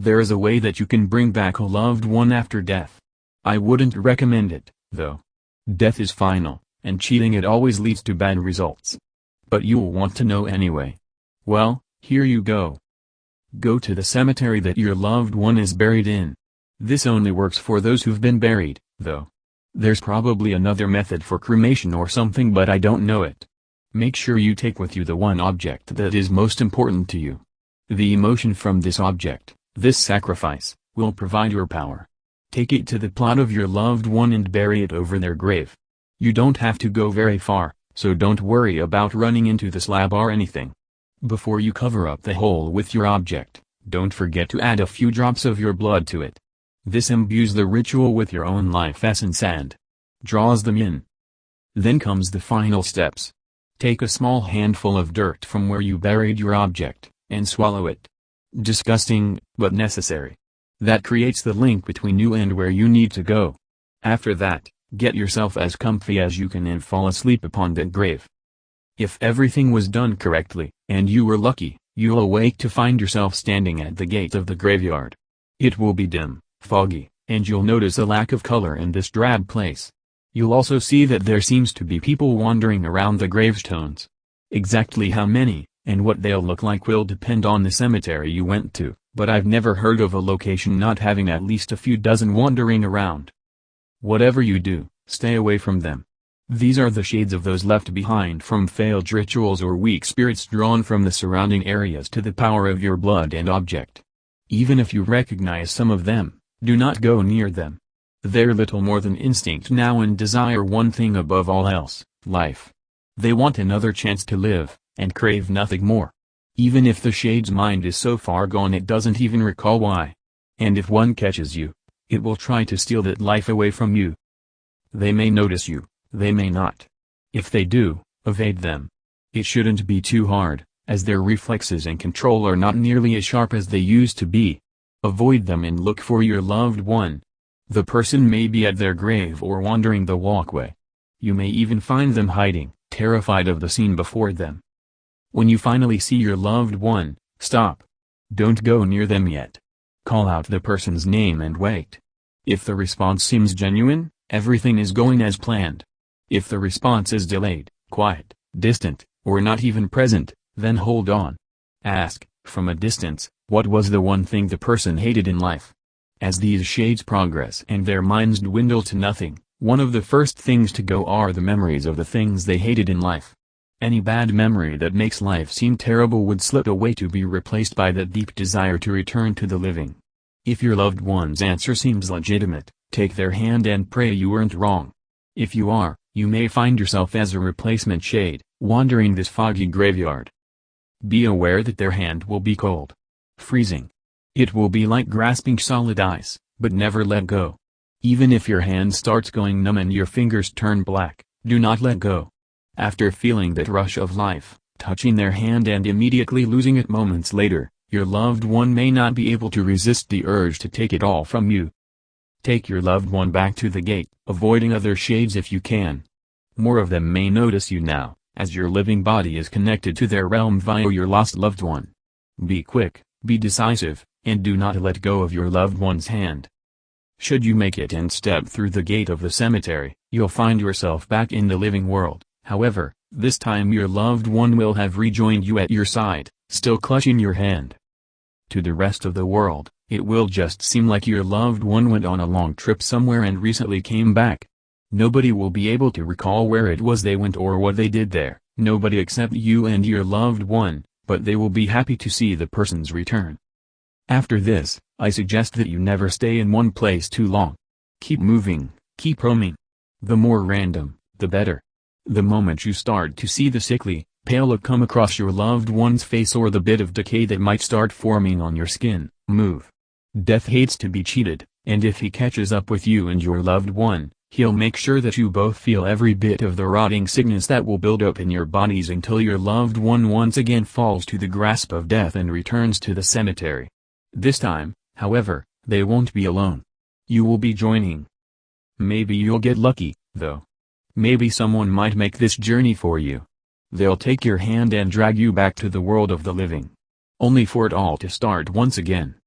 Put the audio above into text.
There is a way that you can bring back a loved one after death. I wouldn't recommend it, though. Death is final, and cheating it always leads to bad results. But you'll want to know anyway. Well, here you go. Go to the cemetery that your loved one is buried in. This only works for those who've been buried, though. There's probably another method for cremation or something, but I don't know it. Make sure you take with you the one object that is most important to you. The emotion from this object, this sacrifice, will provide your power. Take it to the plot of your loved one and bury it over their grave. You don't have to go very far, so don't worry about running into the slab or anything. Before you cover up the hole with your object, don't forget to add a few drops of your blood to it. This imbues the ritual with your own life essence and draws them in. Then comes the final steps. Take a small handful of dirt from where you buried your object, and swallow it. Disgusting, but necessary. That creates the link between you and where you need to go. After that, get yourself as comfy as you can and fall asleep upon that grave. If everything was done correctly, and you were lucky, you'll awake to find yourself standing at the gate of the graveyard. It will be dim, foggy, and you'll notice a lack of color in this drab place. You'll also see that there seems to be people wandering around the gravestones. Exactly how many, and what they'll look like will depend on the cemetery you went to, but I've never heard of a location not having at least a few dozen wandering around. Whatever you do, stay away from them. These are the shades of those left behind from failed rituals or weak spirits drawn from the surrounding areas to the power of your blood and object. Even if you recognize some of them, do not go near them. They're little more than instinct now and desire one thing above all else, life. They want another chance to live, and crave nothing more. Even if the shade's mind is so far gone it doesn't even recall why. And if one catches you, it will try to steal that life away from you. They may notice you, they may not. If they do, evade them. It shouldn't be too hard, as their reflexes and control are not nearly as sharp as they used to be. Avoid them and look for your loved one. The person may be at their grave or wandering the walkway. You may even find them hiding, terrified of the scene before them. When you finally see your loved one, stop. Don't go near them yet. Call out the person's name and wait. If the response seems genuine, everything is going as planned. If the response is delayed, quiet, distant, or not even present, then hold on. Ask, from a distance, what was the one thing the person hated in life? As these shades progress and their minds dwindle to nothing, one of the first things to go are the memories of the things they hated in life. Any bad memory that makes life seem terrible would slip away to be replaced by that deep desire to return to the living. If your loved one's answer seems legitimate, take their hand and pray you weren't wrong. If you are, you may find yourself as a replacement shade, wandering this foggy graveyard. Be aware that their hand will be cold. Freezing. It will be like grasping solid ice, but never let go. Even if your hand starts going numb and your fingers turn black, do not let go. After feeling that rush of life, touching their hand and immediately losing it moments later, your loved one may not be able to resist the urge to take it all from you. Take your loved one back to the gate, avoiding other shades if you can. More of them may notice you now, as your living body is connected to their realm via your lost loved one. Be quick, be decisive, and do not let go of your loved one's hand. Should you make it and step through the gate of the cemetery, you'll find yourself back in the living world. However, this time your loved one will have rejoined you at your side, still clutching your hand. To the rest of the world, it will just seem like your loved one went on a long trip somewhere and recently came back. Nobody will be able to recall where it was they went or what they did there, nobody except you and your loved one, but they will be happy to see the person's return. After this, I suggest that you never stay in one place too long. Keep moving, keep roaming. The more random, the better. The moment you start to see the sickly, pale look come across your loved one's face or the bit of decay that might start forming on your skin, move. Death hates to be cheated, and if he catches up with you and your loved one, he'll make sure that you both feel every bit of the rotting sickness that will build up in your bodies until your loved one once again falls to the grasp of death and returns to the cemetery. This time, however, they won't be alone. You will be joining. Maybe you'll get lucky, though. Maybe someone might make this journey for you. They'll take your hand and drag you back to the world of the living. Only for it all to start once again.